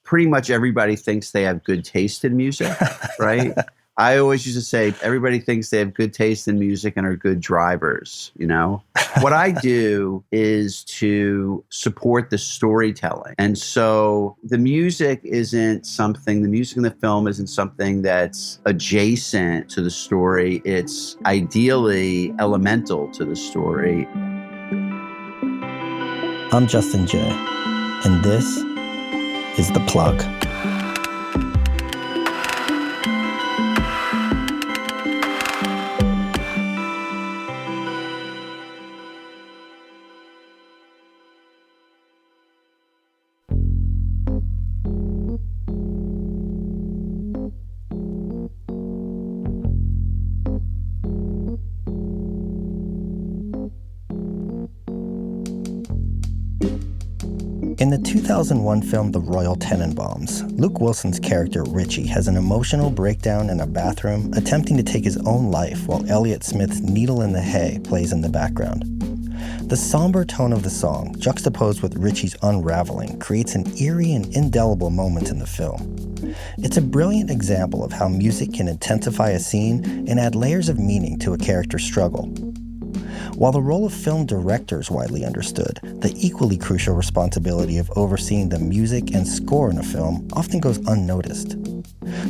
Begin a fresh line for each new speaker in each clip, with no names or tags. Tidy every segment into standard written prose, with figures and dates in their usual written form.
pretty much everybody thinks they have good taste in music, right? I always used to say everybody thinks they have good taste in music and are good drivers, you know? What I do is to support the storytelling. And so the music in the film isn't something that's adjacent to the story. It's ideally elemental to the story.
I'm Justin Jay, and this is The Plug. In the 2001 film The Royal Tenenbaums, Luke Wilson's character Richie has an emotional breakdown in a bathroom, attempting to take his own life while Elliott Smith's Needle in the Hay plays in the background. The somber tone of the song, juxtaposed with Richie's unraveling, creates an eerie and indelible moment in the film. It's a brilliant example of how music can intensify a scene and add layers of meaning to a character's struggle. While the role of film director is widely understood, the equally crucial responsibility of overseeing the music and score in a film often goes unnoticed.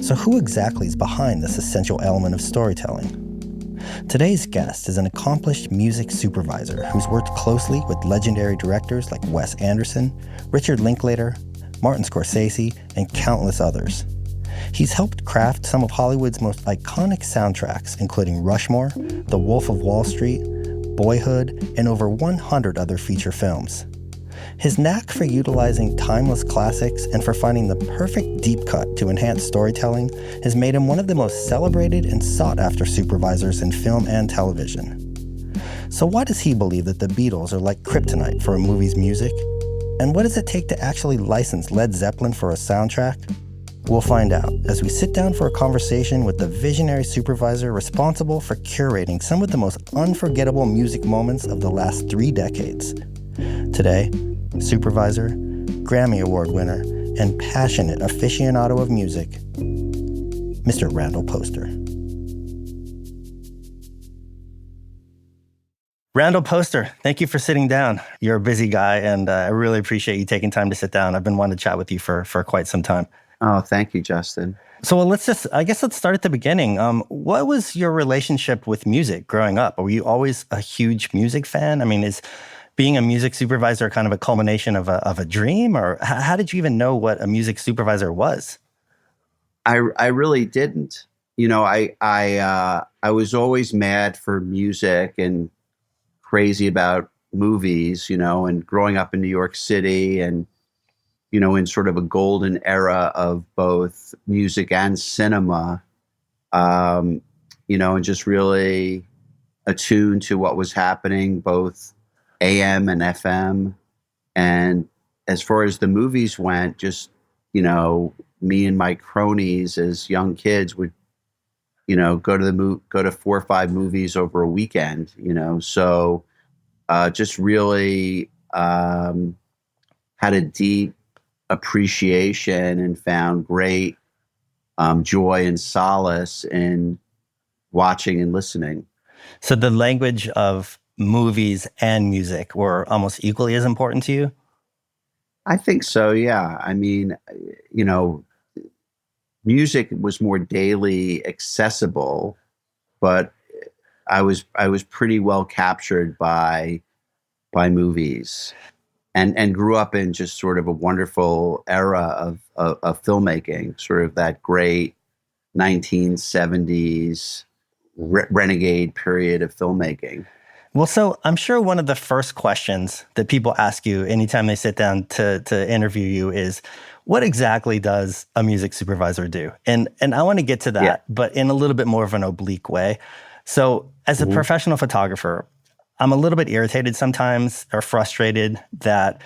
So who exactly is behind this essential element of storytelling? Today's guest is an accomplished music supervisor who's worked closely with legendary directors like Wes Anderson, Richard Linklater, Martin Scorsese, and countless others. He's helped craft some of Hollywood's most iconic soundtracks, including Rushmore, The Wolf of Wall Street, Boyhood, and over 100 other feature films. His knack for utilizing timeless classics and for finding the perfect deep cut to enhance storytelling has made him one of the most celebrated and sought-after supervisors in film and television. So why does he believe that the Beatles are like kryptonite for a movie's music? And what does it take to actually license Led Zeppelin for a soundtrack? We'll find out as we sit down for a conversation with the visionary supervisor responsible for curating some of the most unforgettable music moments of the last 3 decades. Today, supervisor, Grammy Award winner, and passionate aficionado of music, Mr. Randall Poster. Randall Poster, thank you for sitting down. You're a busy guy, and I really appreciate you taking time to sit down. I've been wanting to chat with you for quite some time.
Oh, thank you, Justin.
So let's start at the beginning. What was your relationship with music growing up? Were you always a huge music fan? I mean, is being a music supervisor kind of a culmination of a dream? Or how did you even know what a music supervisor was?
I really didn't. You know, I was always mad for music and crazy about movies, you know, and growing up in New York City and, you know, in sort of a golden era of both music and cinema, you know, and just really attuned to what was happening, both AM and FM. And as far as the movies went, just, you know, me and my cronies as young kids would, you know, go to 4 or 5 movies over a weekend, you know, so just really had a deep appreciation and found great joy and solace in watching and listening.
So the language of movies and music were almost equally as important to you?
I think so, yeah. I mean, you know, music was more daily accessible, but I was pretty well captured by movies. And grew up in just sort of a wonderful era of filmmaking, sort of that great 1970s renegade period of filmmaking.
Well, so I'm sure one of the first questions that people ask you anytime they sit down to interview you is, what exactly does a music supervisor do? And I want to get to that, but in a little bit more of an oblique way. So as a professional photographer, I'm a little bit irritated sometimes or frustrated that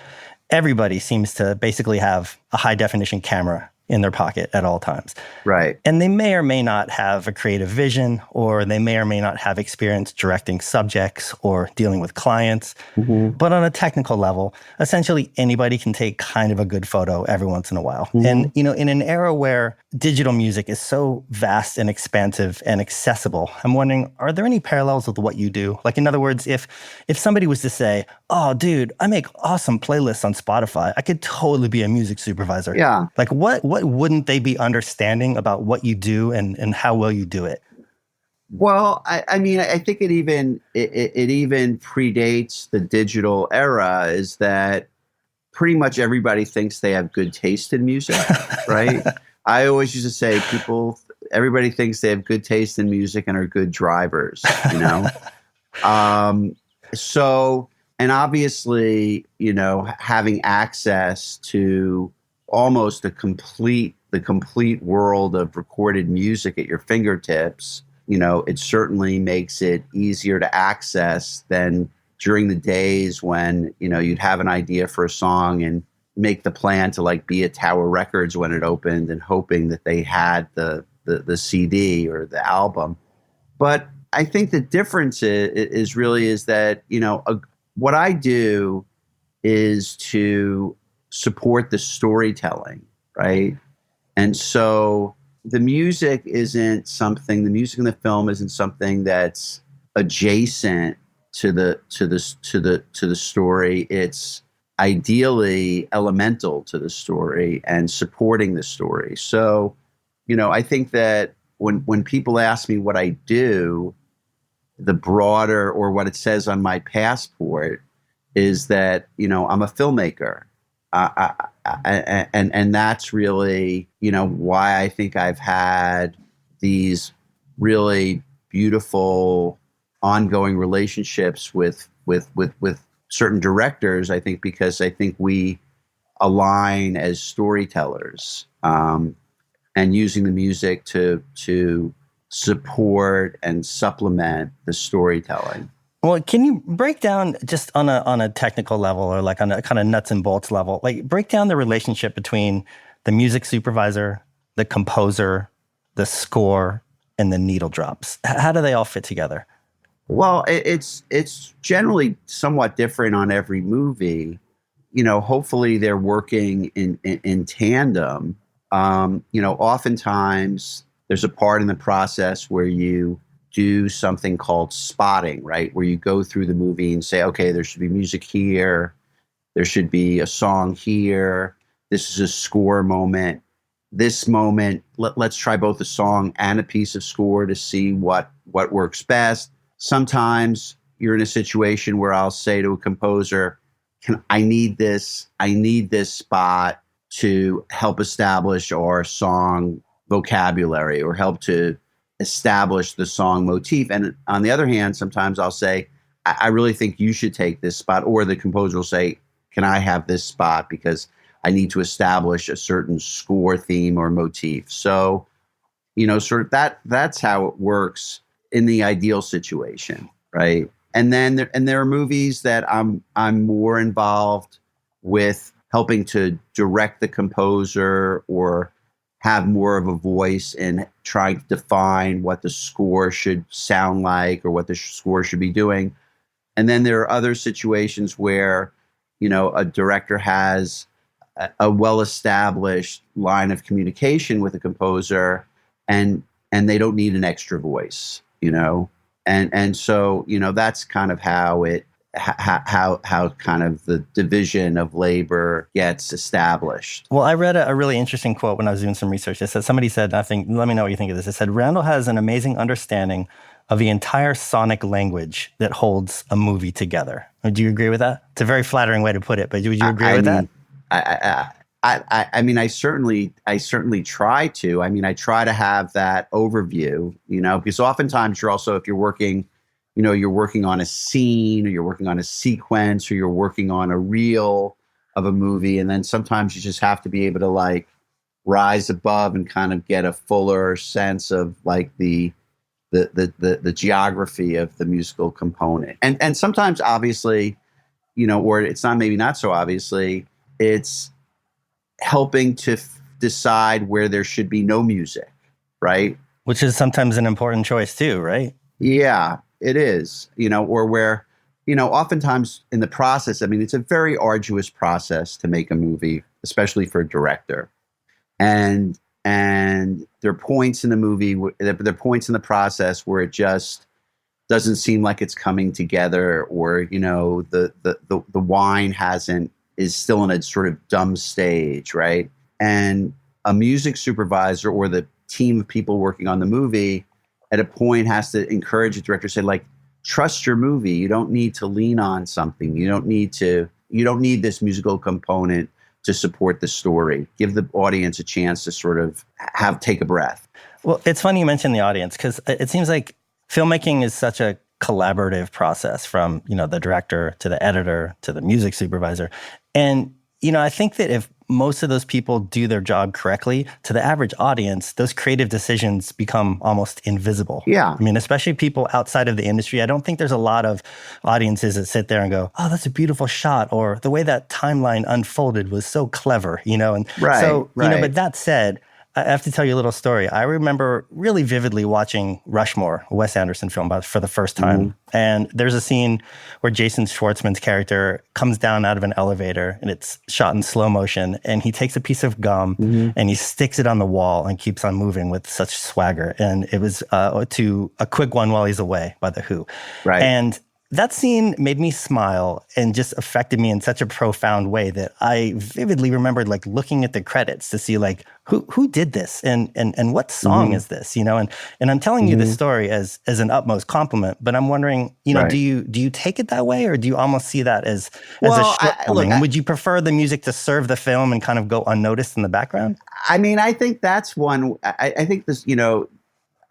everybody seems to basically have a high definition camera in their pocket at all times.
Right.
And they may or may not have a creative vision, or they may or may not have experience directing subjects or dealing with clients.
Mm-hmm.
But on a technical level, essentially anybody can take kind of a good photo every once in a while.
Mm-hmm.
And, in an era where digital music is so vast and expansive and accessible, I'm wondering, are there any parallels with what you do? Like, in other words, if somebody was to say, oh, dude, I make awesome playlists on Spotify, I could totally be a music supervisor.
Yeah.
Like, what wouldn't they be understanding about what you do and how well you do it?
Well, I mean, I think it even predates the digital era. Is that pretty much everybody thinks they have good taste in music, right? I always used to say everybody thinks they have good taste in music and are good drivers, So, and obviously, having access to almost the complete world of recorded music at your fingertips, it certainly makes it easier to access than during the days when, you'd have an idea for a song and make the plan to like be at Tower Records when it opened and hoping that they had the CD or the album. But I think the difference is that, what I do is to support the storytelling, right? And so the music in the film isn't something that's adjacent to the story. It's ideally elemental to the story and supporting the story. So, I think that when people ask me what I do, the broader, or what it says on my passport, is that, I'm a filmmaker. And that's really, why I think I've had these really beautiful ongoing relationships with certain directors. I think because I think we align as storytellers, and using the music to support and supplement the storytelling.
Well, can you break down just on a technical level, or like on a kind of nuts and bolts level, like break down the relationship between the music supervisor, the composer, the score, and the needle drops? How do they all fit together?
Well, it's generally somewhat different on every movie. Hopefully they're working in tandem. Oftentimes there's a part in the process where you do something called spotting, right? Where you go through the movie and say, okay, there should be music here. There should be a song here. This is a score moment. This moment, let's try both a song and a piece of score to see what works best. Sometimes you're in a situation where I'll say to a composer, I need this spot to help establish our song vocabulary or help to establish the song motif. And on the other hand, sometimes I'll say, I really think you should take this spot. Or the composer will say, can I have this spot because I need to establish a certain score theme or motif. So, sort of that's how it works in the ideal situation, right? And then there are movies that I'm more involved with helping to direct the composer or have more of a voice in trying to define what the score should sound like or what the score should be doing. And then there are other situations where, a director has a well-established line of communication with a composer and they don't need an extra voice, And so, that's kind of how how kind of the division of labor gets established.
Well, I read a really interesting quote when I was doing some research. It said, somebody said, let me know what you think of this. It said, Randall has an amazing understanding of the entire sonic language that holds a movie together. Would you agree with that? It's a very flattering way to put it, but would you agree with that?
I mean, I certainly try to. I mean, I try to have that overview, because oftentimes if you're working, you're working on a scene or you're working on a sequence or you're working on a reel of a movie. And then sometimes you just have to be able to like rise above and kind of get a fuller sense of like the geography of the musical component. And sometimes obviously, or it's not, maybe not so obviously, it's helping to decide where there should be no music, right?
Which is sometimes an important choice too, right?
Yeah, it is, or where, oftentimes in the process, I mean, it's a very arduous process to make a movie, especially for a director. And there are points in the movie, there are points in the process where it just doesn't seem like it's coming together, or the wine is still in a sort of dumb stage, right? And a music supervisor or the team of people working on the movie at a point has to encourage the director, say, like, trust your movie. You don't need to lean on something. You don't need this musical component to support the story. Give the audience a chance to sort of take a breath.
Well, it's funny you mentioned the audience, because it seems like filmmaking is such a collaborative process, from, the director to the editor to the music supervisor. And, I think that if most of those people do their job correctly, to the average audience, those creative decisions become almost invisible.
Yeah.
I mean, especially people outside of the industry. I don't think there's a lot of audiences that sit there and go, oh, that's a beautiful shot, or the way that timeline unfolded was so clever, and
right,
so,
right.
But that said, I have to tell you a little story. I remember really vividly watching Rushmore, a Wes Anderson film, for the first time. Mm-hmm. And there's a scene where Jason Schwartzman's character comes down out of an elevator, and it's shot in slow motion. And he takes a piece of gum and he sticks it on the wall and keeps on moving with such swagger. And it was to A Quick One While He's Away by The Who.
Right.
And that scene made me smile and just affected me in such a profound way that I vividly remembered, like, looking at the credits to see, like, who did this and what song is this, and I'm telling you this story as an utmost compliment, but I'm wondering, right. do you take it that way, or do you almost see that as a shortcoming? Would you prefer the music to serve the film and kind of go unnoticed in the background?
I mean, I think that's one. I think this,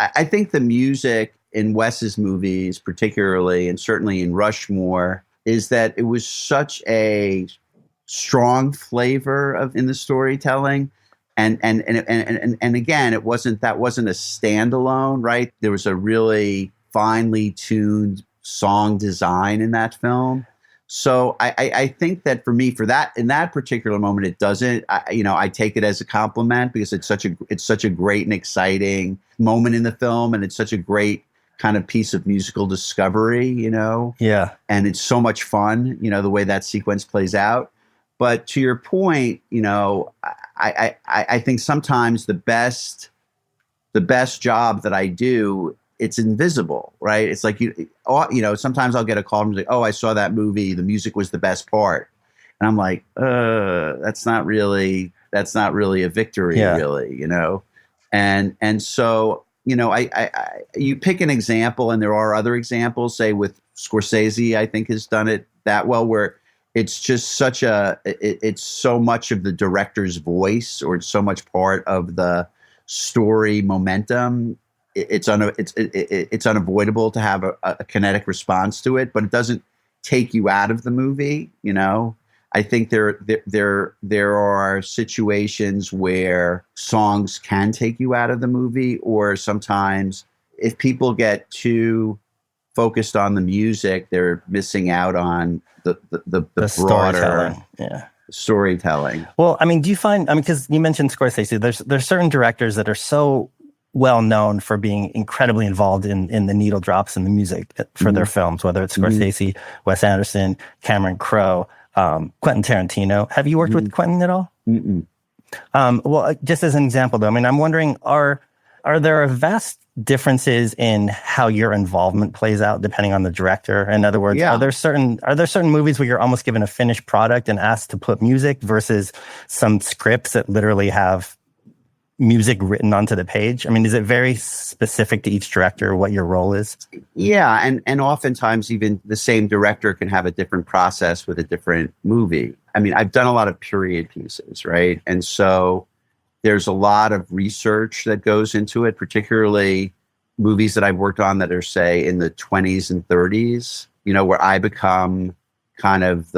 I think the music in Wes's movies, particularly, and certainly in Rushmore, is that it was such a strong flavor in the storytelling, and again, that wasn't a standalone, right? There was a really finely tuned song design in that film. So I think that for me, in that particular moment, it doesn't. I take it as a compliment, because it's such a great and exciting moment in the film, and it's such a great kind of piece of musical discovery,
Yeah.
And it's so much fun, the way that sequence plays out. But to your point, I think sometimes the best job that I do, it's invisible, right? It's like, sometimes I'll get a call and say, oh, I saw that movie, the music was the best part. And I'm like, that's not really a victory, really, And so, you pick an example, and there are other examples, say with Scorsese, I think has done it that well, where it's just it's so much of the director's voice, or it's so much part of the story momentum. It's unavoidable to have a kinetic response to it, but it doesn't take you out of the movie. I think there are situations where songs can take you out of the movie, or sometimes if people get too focused on the music, they're missing out on the broader storytelling.
Well, I mean, do you find, because you mentioned Scorsese, there's certain directors that are so well known for being incredibly involved in the needle drops and the music for their films, whether it's Scorsese, Wes Anderson, Cameron Crowe, Quentin Tarantino. Have you worked with Quentin at all? Well, just as an example, though, I mean, I'm wondering, are there vast differences in how your involvement plays out depending on the director? In other words, are there certain movies where you're almost given a finished product and asked to put music, versus some scripts that literally have music written onto the page? I mean, is it very specific to each director what your role is?
Yeah, and oftentimes even the same director can have a different process with a different movie. I mean, I've done a lot of period pieces, right? And so there's a lot of research that goes into it, particularly movies that I've worked on that are, say, in the 20s and 30s, where I become kind of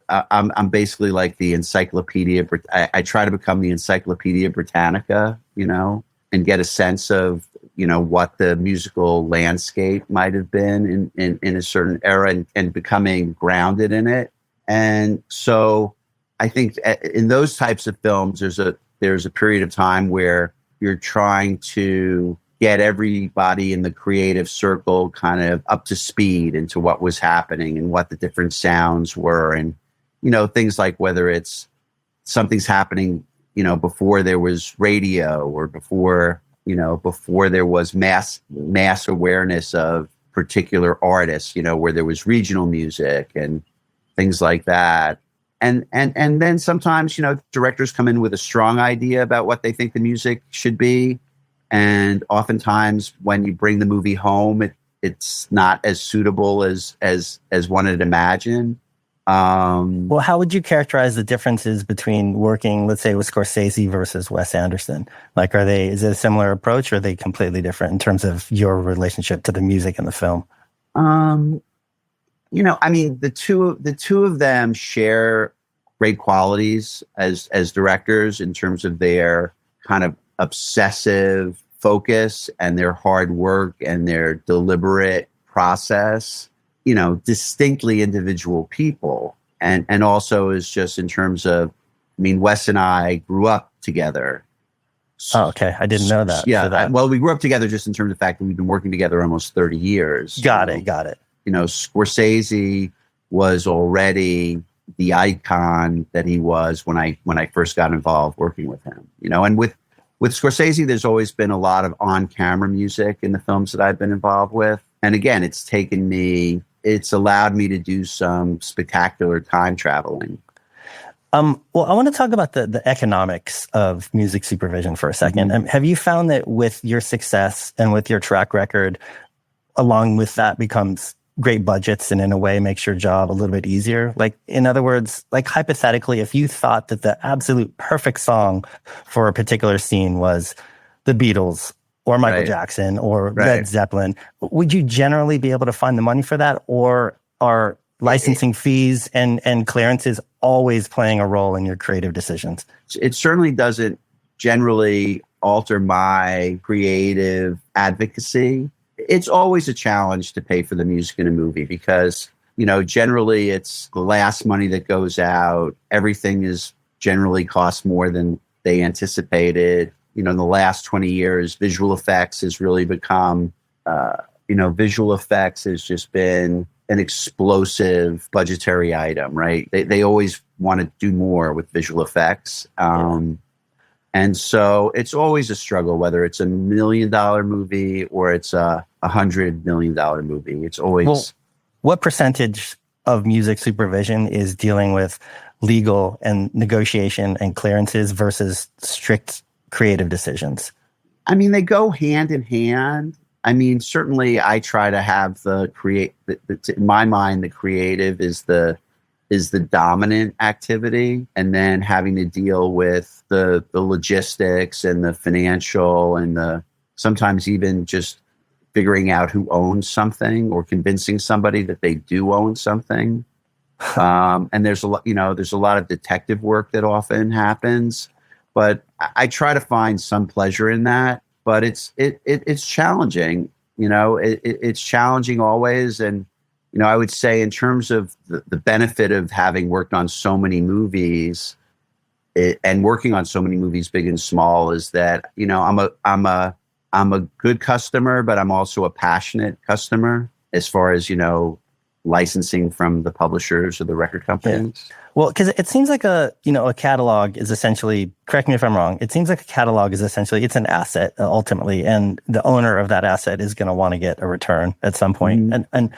I'm basically like the encyclopedia. I try to become the Encyclopedia Britannica, and get a sense of, what the musical landscape might have been in a certain era, and becoming grounded in it. And so I think in those types of films, there's there's a period of time where you're trying to get everybody in the creative circle kind of up to speed into what was happening and what the different sounds were. And, things like whether it's something's happening, before there was radio or before there was mass awareness of particular artists, where there was regional music and things like that. And then sometimes, directors come in with a strong idea about what they think the music should be. And oftentimes when you bring the movie home, it's not as suitable as one had imagined.
Well, how would you characterize the differences between working, let's say, with Scorsese versus Wes Anderson? Like, is it a similar approach, or are they completely different in terms of your relationship to the music and the film?
The two of them share great qualities as directors in terms of their kind of obsessive focus and their hard work and their deliberate process. Distinctly individual people. And also is just in terms of, Wes and I grew up together.
Oh, okay. I didn't know that.
Yeah. We grew up together just in terms of the fact that we've been working together almost 30 years.
Got it.
Scorsese was already the icon that he was when I first got involved working with him. And with Scorsese, there's always been a lot of on-camera music in the films that I've been involved with. And again, it's allowed me to do some spectacular time traveling.
Well, I want to talk about the economics of music supervision for a second.
Mm-hmm.
Have you found that with your success and with your track record, along with that becomes great budgets and in a way makes your job a little bit easier? Like, in other words, like hypothetically, if you thought that the absolute perfect song for a particular scene was the Beatles or Michael Jackson or Led Zeppelin, would you generally be able to find the money for that? Or are licensing fees and clearances always playing a role in your creative decisions?
It certainly doesn't generally alter my creative advocacy. It's always a challenge to pay for the music in a movie because, generally it's the last money that goes out. Everything is generally costs more than they anticipated. In the last 20 years, visual effects has really become, visual effects has just been an explosive budgetary item, right? They always want to do more with visual effects. And so it's always a struggle, whether it's $1 million movie or it's a $100 million movie. It's always...
Well, what percentage of music supervision is dealing with legal and negotiation and clearances versus strict creative decisions?
They go hand in hand. Certainly I try to have in my mind, the creative is the dominant activity, and then having to deal with the logistics and the financial and the sometimes even just figuring out who owns something or convincing somebody that they do own something. And there's a lot of detective work that often happens. But I try to find some pleasure in that, but it's challenging. It's challenging always. And, I would say in terms of the benefit of having worked on so many movies and working on so many movies, big and small, is that, I'm a good customer, but I'm also a passionate customer as far as, licensing from the publishers or the record companies.
Yeah. Well, because it seems like a catalog is essentially, correct me if I'm wrong, it seems like a catalog is essentially, it's an asset ultimately, and the owner of that asset is going to want to get a return at some point. Mm-hmm. And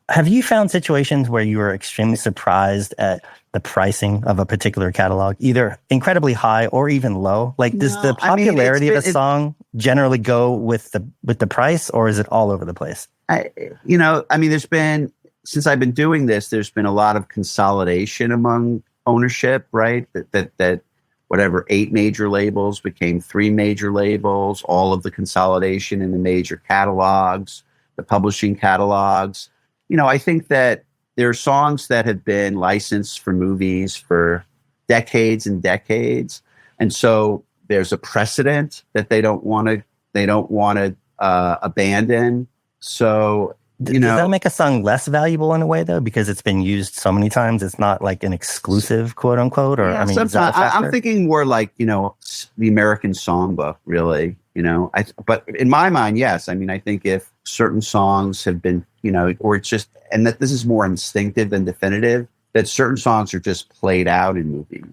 have you found situations where you were extremely surprised at the pricing of a particular catalog, either incredibly high or even low? Like, does the popularity of a song generally go with the price, or is it all over the place?
There's been, since I've been doing this, there's been a lot of consolidation among ownership, right? That whatever 8 major labels became 3 major labels, all of the consolidation in the major catalogs, the publishing catalogs. I think that there are songs that have been licensed for movies for decades and decades. And so there's a precedent that they don't want to abandon. So you
Does that
know,
make a song less valuable in a way though, because it's been used so many times? It's not like an exclusive quote unquote, or I
yeah,
mean, is that a
sometimes I'm
factor?
thinking more like, the American songbook, really, but in my mind, yes. I mean, I think if certain songs have been, or it's just, and that this is more instinctive than definitive, that certain songs are just played out in movies.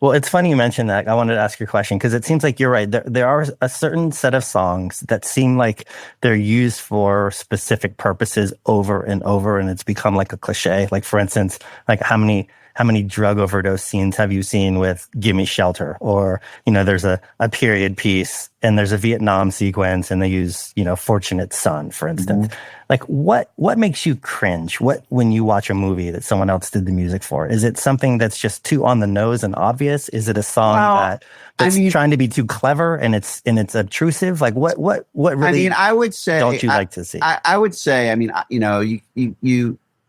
Well, it's funny you mentioned that. I wanted to ask your question because it seems like you're right. There are a certain set of songs that seem like they're used for specific purposes over and over, and it's become like a cliche. Like for instance, like how many drug overdose scenes have you seen with "Gimme Shelter"? Or there's a period piece and there's a Vietnam sequence, and they use "Fortunate Son," for instance.
Mhm.
Like what makes you cringe? What when you watch a movie that someone else did the music for? Is it something that's just too on the nose and obvious? Is it a song
Well, I
that's
mean,
trying to be too clever and it's obtrusive? Like what really
I would say,
don't you like to see?
I would say, I mean,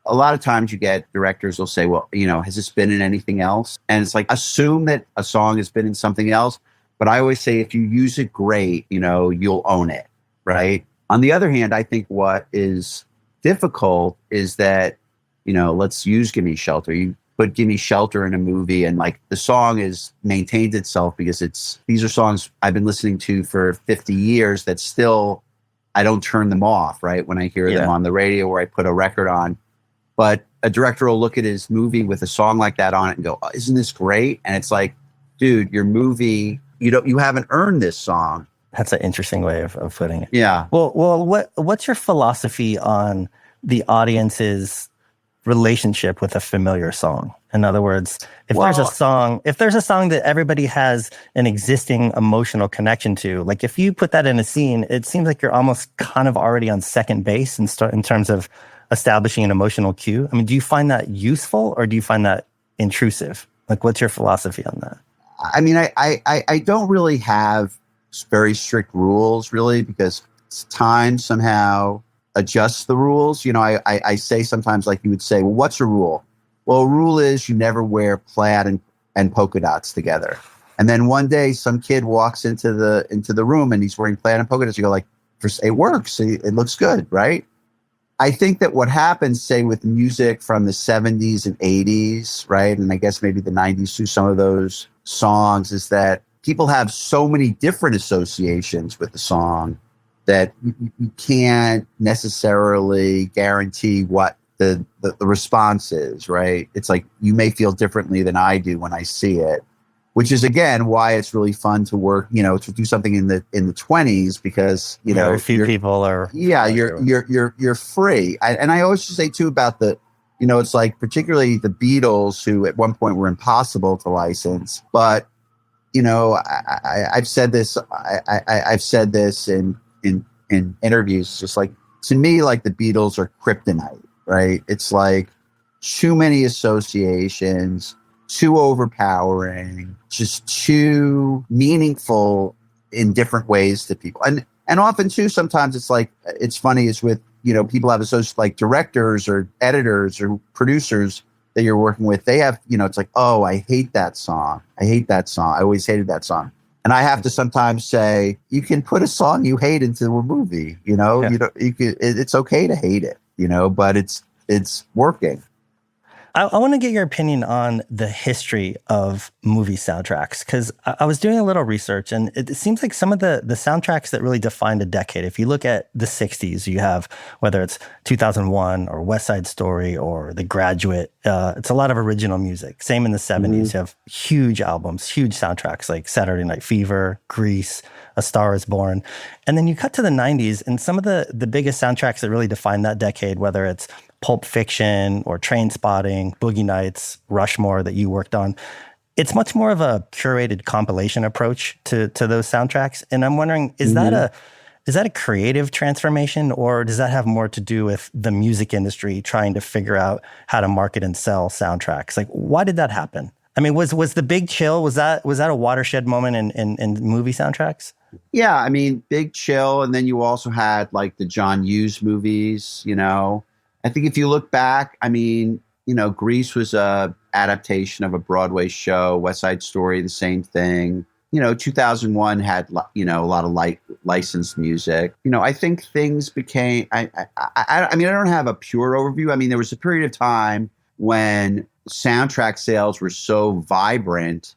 a lot of times you get directors will say, well, has this been in anything else? And it's like, assume that a song has been in something else. But I always say, if you use it great, you'll own it. Right. On the other hand, I think what is difficult is that, let's use Gimme Shelter. You put Gimme Shelter in a movie and like the song is maintained itself because these are songs I've been listening to for 50 years that still, I don't turn them off, right? When I hear them
Yeah.
on the radio or I put a record on. But a director will look at his movie with a song like that on it and go, oh, isn't this great? And it's like, dude, your movie, you haven't earned this song.
That's an interesting way of putting it.
Yeah.
Well, what's your philosophy on the audience's relationship with a familiar song? In other words, if there's a
Well,
song that everybody has an existing emotional connection to, like if you put that in a scene, it seems like you're almost kind of already on second base in terms of establishing an emotional cue. I mean, do you find that useful or do you find that intrusive? Like, what's your philosophy on that?
I mean, I don't really have very strict rules, really, because time somehow adjusts the rules. I say sometimes, like you would say, well, what's a rule? Well, a rule is you never wear plaid and polka dots together. And then one day some kid walks into the room and he's wearing plaid and polka dots. You go like, it works. It looks good, right? I think that what happens, say, with music from the 70s and 80s, right, and I guess maybe the 90s too, some of those songs, is that people have so many different associations with the song that you can't necessarily guarantee what the response is, right? It's like you may feel differently than I do when I see it, which is again why it's really fun to work, to do something in the 20s because
Very few people are.
yeah, you're free. And I always say too about it's like particularly the Beatles, who at one point were impossible to license. But I've said this. I've said this in interviews. Just like, to me, like the Beatles are kryptonite, right? It's like too many associations, too overpowering, just too meaningful in different ways to people. And often too, sometimes it's funny is with, people have associates like directors or editors or producers that you're working with. They have, it's like, oh, I hate that song. I hate that song. I always hated that song. And I have to sometimes say, you can put a song you hate into a movie,
Yeah.
it's okay to hate it, but it's working.
I want to get your opinion on the history of movie soundtracks, because I was doing a little research and it seems like some of the soundtracks that really defined a decade, if you look at the 60s, you have whether it's 2001 or West Side Story or The Graduate, it's a lot of original music. Same in the 70s, you have huge albums, huge soundtracks like Saturday Night Fever, Grease, A Star is Born. And then you cut to the 90s and some of the biggest soundtracks that really defined that decade, whether it's Pulp Fiction or Train Spotting, Boogie Nights, Rushmore that you worked on. It's much more of a curated compilation approach to those soundtracks. And I'm wondering, is that a creative transformation, or does that have more to do with the music industry trying to figure out how to market and sell soundtracks? Like, why did that happen? I mean, was the Big Chill, was that a watershed moment in movie soundtracks?
Yeah, I mean, Big Chill, and then you also had like the John Hughes movies, I think if you look back, I mean, Grease was a adaptation of a Broadway show. West Side Story, the same thing. 2001 had, a lot of licensed music. I think things became. I mean, I don't have a pure overview. I mean, there was a period of time when soundtrack sales were so vibrant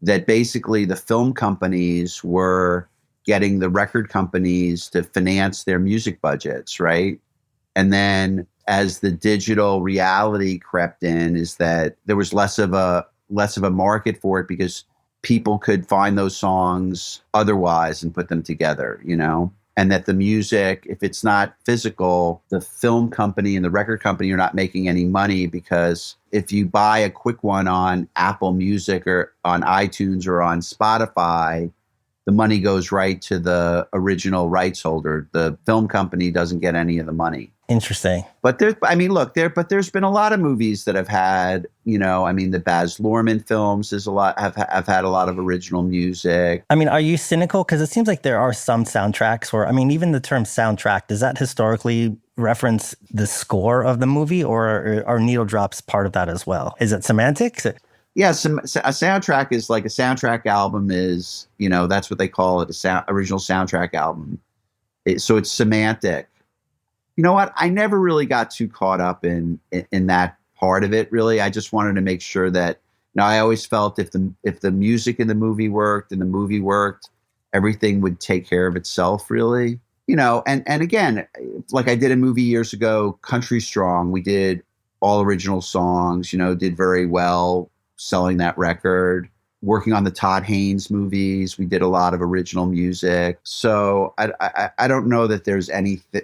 that basically the film companies were getting the record companies to finance their music budgets, right? And then as the digital reality crept in, is that there was less of a market for it because people could find those songs otherwise and put them together, and that the music, if it's not physical, the film company and the record company are not making any money, because if you buy a quick one on Apple Music or on iTunes or on Spotify, the money goes right to the original rights holder. The film company doesn't get any of the money.
Interesting.
But there's been a lot of movies that have had, the Baz Luhrmann films have had a lot of original music.
I mean, are you cynical? Because it seems like there are some soundtracks where, even the term soundtrack, does that historically reference the score of the movie, or are needle drops part of that as well? Is it semantics?
Yeah, a soundtrack is like a soundtrack album is, that's what they call it, original soundtrack album. So it's semantic. You know what? I never really got too caught up in that part of it, really. I just wanted to make sure that, I always felt if the music in the movie worked and the movie worked, everything would take care of itself, really. And again, like I did a movie years ago, Country Strong, we did all original songs, did very well selling that record. Working on the Todd Haynes movies, we did a lot of original music. So I don't know that there's anything,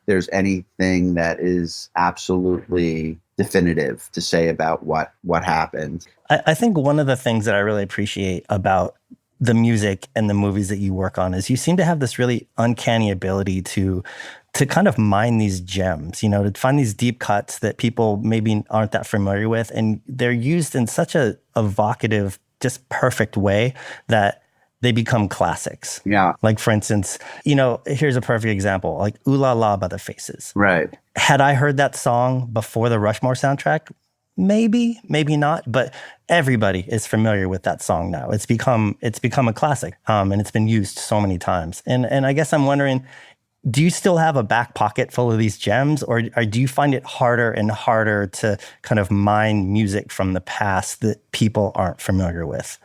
there's anything that is absolutely definitive to say about what happened.
I think one of the things that I really appreciate about the music and the movies that you work on is you seem to have this really uncanny ability to kind of mine these gems, to find these deep cuts that people maybe aren't that familiar with. And they're used in such a evocative, just perfect way that they become classics.
Yeah.
Like, for instance, here's a perfect example, like Ooh La La by the Faces.
Right.
Had I heard that song before the Rushmore soundtrack? Maybe, maybe not, but everybody is familiar with that song now. It's become a classic, and it's been used so many times. And I guess I'm wondering, do you still have a back pocket full of these gems, or do you find it harder and harder to kind of mine music from the past that people aren't familiar with?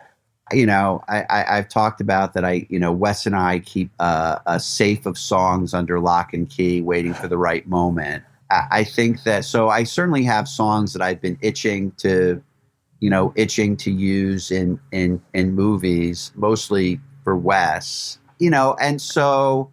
I've talked about that. Wes and I keep a safe of songs under lock and key, waiting for the right moment. I think that, so I certainly have songs that I've been itching to use in movies, mostly for Wes, and so.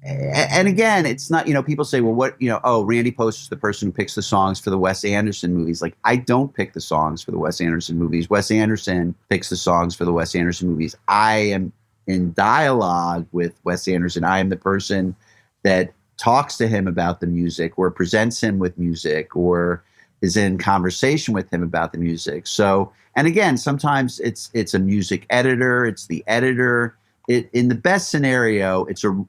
And again, it's not, people say, well, Randy Poster's the person who picks the songs for the Wes Anderson movies. Like, I don't pick the songs for the Wes Anderson movies. Wes Anderson picks the songs for the Wes Anderson movies. I am in dialogue with Wes Anderson. I am the person that talks to him about the music, or presents him with music, or is in conversation with him about the music. So, and again, sometimes it's a music editor, it's the editor. In the best scenario,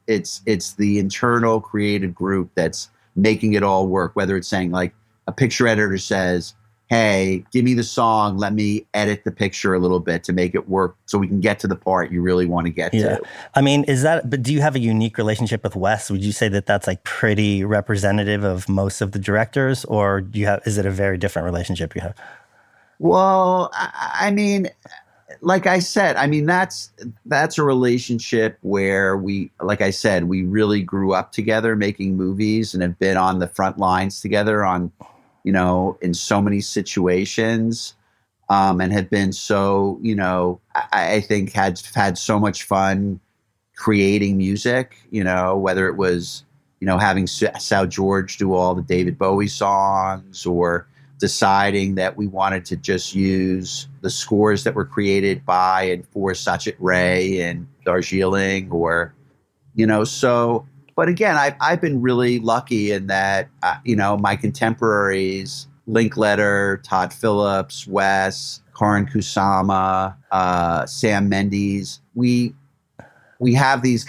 it's the internal creative group that's making it all work. Whether it's saying, like, a picture editor says, "Hey, give me the song. Let me edit the picture a little bit to make it work, so we can get to the part you really want to get to."
I mean, but do you have a unique relationship with Wes? Would you say that that's like pretty representative of most of the directors, or is it a very different relationship you have?
Well, I mean, like I said, that's a relationship where we really grew up together making movies and have been on the front lines together on, in so many situations, and have been so, I think had so much fun creating music, whether it was, having Sal George do all the David Bowie songs, or deciding that we wanted to just use the scores that were created by and for Satyajit Ray and Darjeeling, or, so, but again, I've been really lucky in that, my contemporaries, Linkletter, Todd Phillips, Wes, Karin Kusama, Sam Mendes, we have these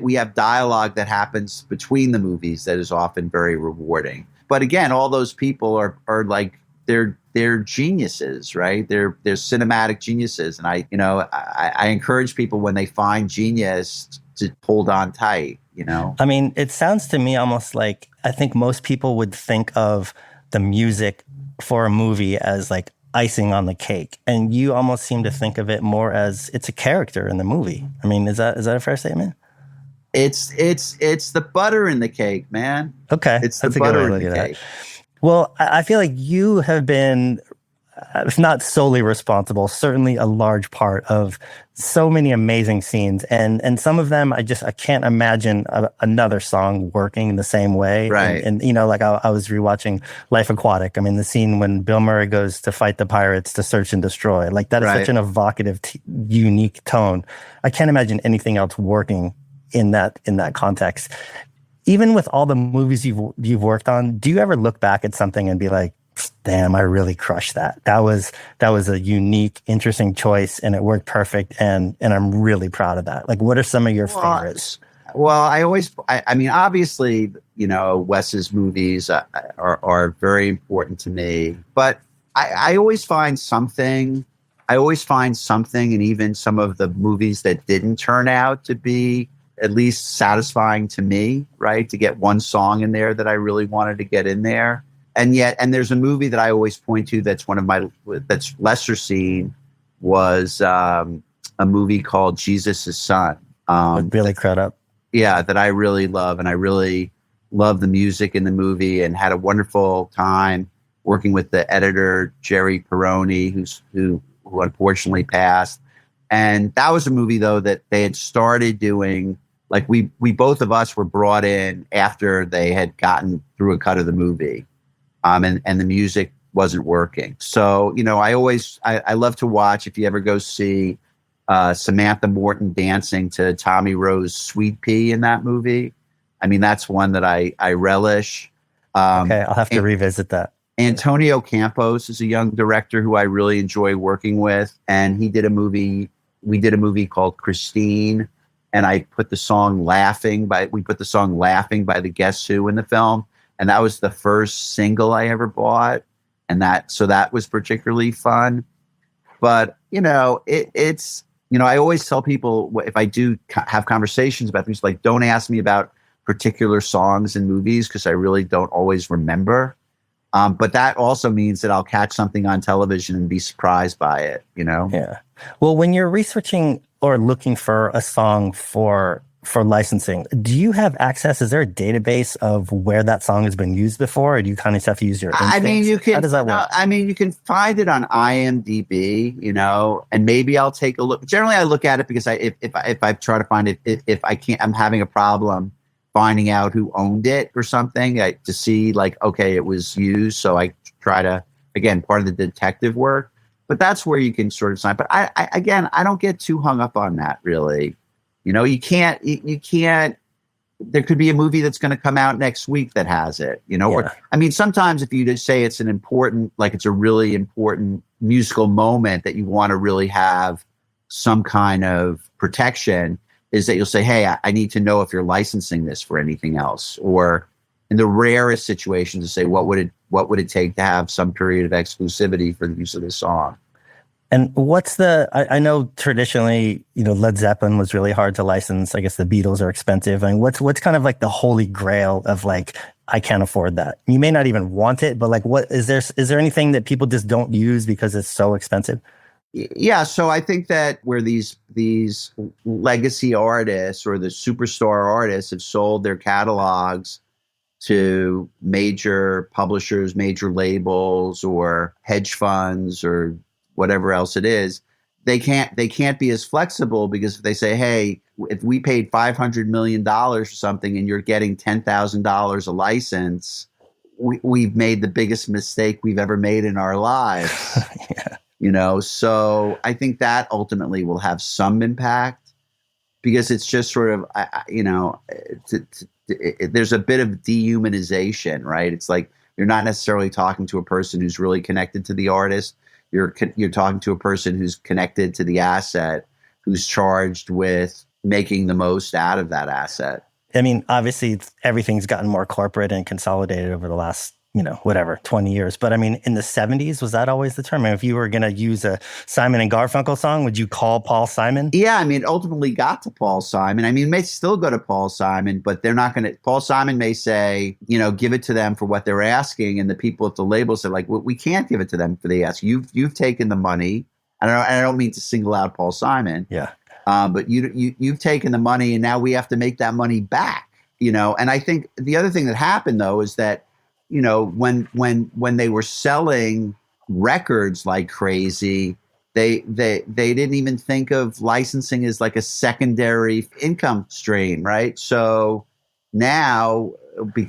we have dialogue that happens between the movies that is often very rewarding. But again, all those people are like they're geniuses, right? They're cinematic geniuses, and I encourage people when they find genius to hold on tight.
I mean, it sounds to me almost like I think most people would think of the music for a movie as like icing on the cake, and you almost seem to think of it more as it's a character in the movie. I mean, is that a fair statement?
It's the butter in the cake, man.
Okay,
It's the
that's a good way
butter
to
in
look
the
at that.
cake.
Well, I feel like you have been, if not solely responsible, certainly a large part of so many amazing scenes, and some of them I can't imagine another song working the same way.
Right.
And you know, like I was rewatching Life Aquatic. I mean, the scene when Bill Murray goes to fight the pirates to search and destroy, like that is such
Right.
an evocative, unique tone. I can't imagine anything else working in that context. Even with all the movies you've worked on, do you ever look back at something and be like, damn, I really crushed that. That was a unique, interesting choice, and it worked perfect, and I'm really proud of that. Like, what are some of your favorites?
Well, I mean, obviously, Wes's movies are very important to me, but I always find something. And even some of the movies that didn't turn out to be at least satisfying to me, right? To get one song in there that I really wanted to get in there. And there's a movie that I always point to that's that's lesser seen, was a movie called Jesus' Son.
With Billy Crudup.
Yeah, that I really love. And I really love the music in the movie, and had a wonderful time working with the editor, Jerry Peroni, who unfortunately passed. And that was a movie, though, that they had started doing. Like we both of us were brought in after they had gotten through a cut of the movie, and the music wasn't working. So I love to watch, if you ever go see Samantha Morton dancing to Tommy Rose's Sweet Pea in that movie. I mean, that's one that I relish.
Okay, I'll have to revisit that.
Antonio Campos is a young director who I really enjoy working with, and we did a movie called Christine. And we put the song Laughing by the Guess Who in the film. And that was the first single I ever bought. And that was particularly fun. But, it's I always tell people, if I do have conversations about things, like, don't ask me about particular songs in movies, because I really don't always remember. But that also means that I'll catch something on television and be surprised by it,
Yeah. Well, when you're researching or looking for a song for licensing, do you have access? Is there a database of where that song has been used before, or do you kind of have to use your instincts?
I mean, you can.
How does that work?
I mean, you can find it on IMDb, and maybe I'll take a look. Generally, I look at it because if I try to find it, if I can't, I'm having a problem finding out who owned it or something, to see, like, okay, it was used. So I try to, again, part of the detective work. But that's where you can sort of sign. But I don't get too hung up on that, really. You can't. There could be a movie that's going to come out next week that has it.
Yeah.
Or, I mean, sometimes if you just say it's it's a really important musical moment that you want to really have some kind of protection, is that you'll say, hey, I need to know if you're licensing this for anything else. Or in the rarest situations, to say, what would it take to have some period of exclusivity for the use of this song?
And I know traditionally, Led Zeppelin was really hard to license. I guess the Beatles are expensive. I mean, what's kind of like the holy grail of, like, I can't afford that? You may not even want it, but, like, what is there anything that people just don't use because it's so expensive?
Yeah, so I think that where these legacy artists or the superstar artists have sold their catalogs to major publishers, major labels, or hedge funds, or whatever else it is, they can't be as flexible, because if they say, hey, if we paid $500 million for something and you're getting $10,000 a license, we've made the biggest mistake we've ever made in our lives.
Yeah.
So I think that ultimately will have some impact, because it's just sort of, there's a bit of dehumanization, right? It's like, you're not necessarily talking to a person who's really connected to the artist. You're talking to a person who's connected to the asset, who's charged with making the most out of that asset.
I mean, obviously, everything's gotten more corporate and consolidated over the last whatever, 20 years. But I mean, in the 70s, was that always the term? I mean, if you were going to use a Simon and Garfunkel song, would you call Paul Simon?
Yeah, I mean, it ultimately got to Paul Simon. I mean, it may still go to Paul Simon, but they're not going to. Paul Simon may say, give it to them for what they're asking, and the people at the label say, like, well, we can't give it to them for the ask. You've taken the money. I don't mean to single out Paul Simon.
Yeah.
But you've taken the money, and now we have to make that money back. And I think the other thing that happened though is that when they were selling records like crazy, they didn't even think of licensing as like a secondary income stream, right? So now,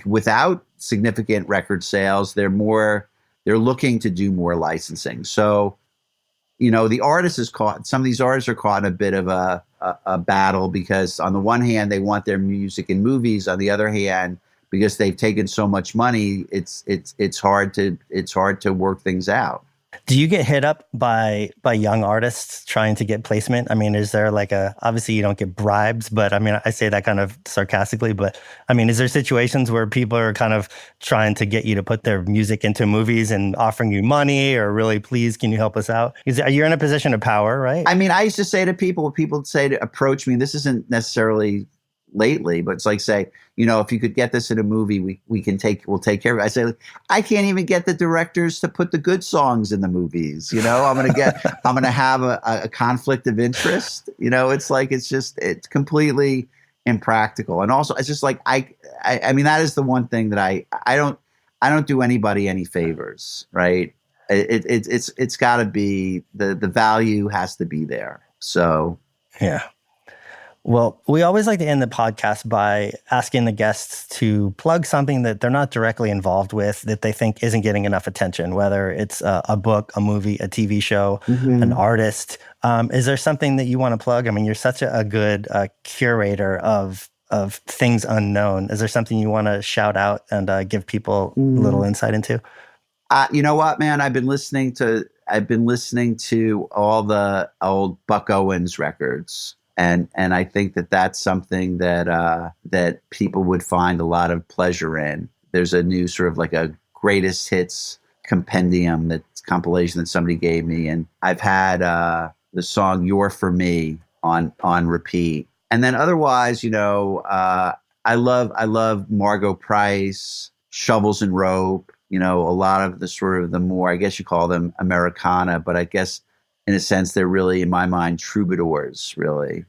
without significant record sales, they're looking to do more licensing. So, the artist is caught. Some of these artists are caught in a bit of a battle because, on the one hand, they want their music in movies. On the other hand, because they've taken so much money, it's hard to work things out.
Do you get hit up by young artists trying to get placement? I mean, is there obviously you don't get bribes, but I mean, I say that kind of sarcastically, but I mean, is there situations where people are kind of trying to get you to put their music into movies and offering you money or really, please, can you help us out? Because you're in a position of power, right?
I mean, I used to say to people say to approach me, this isn't necessarily lately, but it's like, say, if you could get this in a movie, we'll take care of it. I say, I can't even get the directors to put the good songs in the movies. I'm going to have a conflict of interest. It's completely impractical. And also it's just like, I mean, that is the one thing that I don't do anybody any favors, right? It's gotta be, the value has to be there. So,
yeah. Well, we always like to end the podcast by asking the guests to plug something that they're not directly involved with that they think isn't getting enough attention, whether it's a book, a movie, a TV show, an artist. Is there something that you want to plug? I mean, you're such a good curator of things unknown. Is there something you want to shout out and give people a little insight into?
You know what, man? I've been listening to all the old Buck Owens records. And I think that's something that people would find a lot of pleasure in. There's a new sort of like a greatest hits compendium, compilation that somebody gave me, and I've had the song "You're for Me" on repeat. And then otherwise, I love Margot Price, Shovels and Rope. A lot of the sort of the more, I guess you call them Americana, but I guess in a sense, they're really, in my mind, troubadours, really.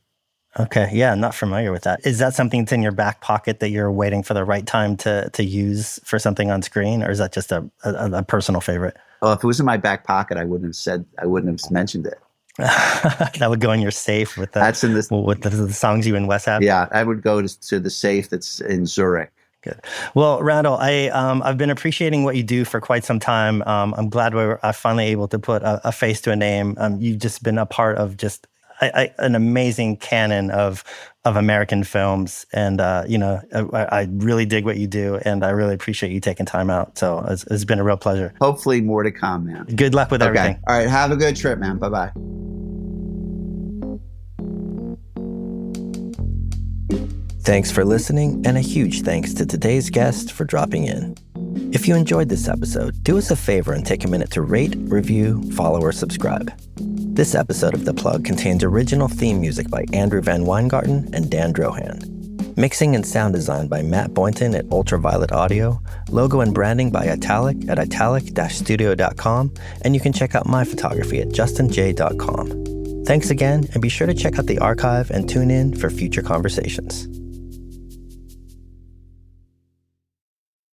Okay. Yeah, I'm not familiar with that. Is that something that's in your back pocket that you're waiting for the right time to use for something on screen? Or is that just a personal favorite?
Well, if it was in my back pocket, I wouldn't have mentioned it.
That would go in your safe with the songs you and Wes have?
Yeah, I would go to the safe that's in Zurich.
Good. Well, Randall, I've been appreciating what you do for quite some time. I'm glad we're finally able to put a face to a name. You've just been a part of just an amazing canon of American films, and I really dig what you do, and I really appreciate you taking time out. So it's been a real pleasure.
Hopefully, more to come, man.
Good luck with everything.
All right, have a good trip, man. Bye-bye.
Thanks for listening, and a huge thanks to today's guest for dropping in. If you enjoyed this episode, do us a favor and take a minute to rate, review, follow, or subscribe. This episode of The Plug contains original theme music by Andrew Van Weingarten and Dan Drohan. Mixing and sound design by Matt Boynton at Ultraviolet Audio, logo and branding by Italic at italic-studio.com, and you can check out my photography at justinj.com. Thanks again, and be sure to check out the archive and tune in for future conversations.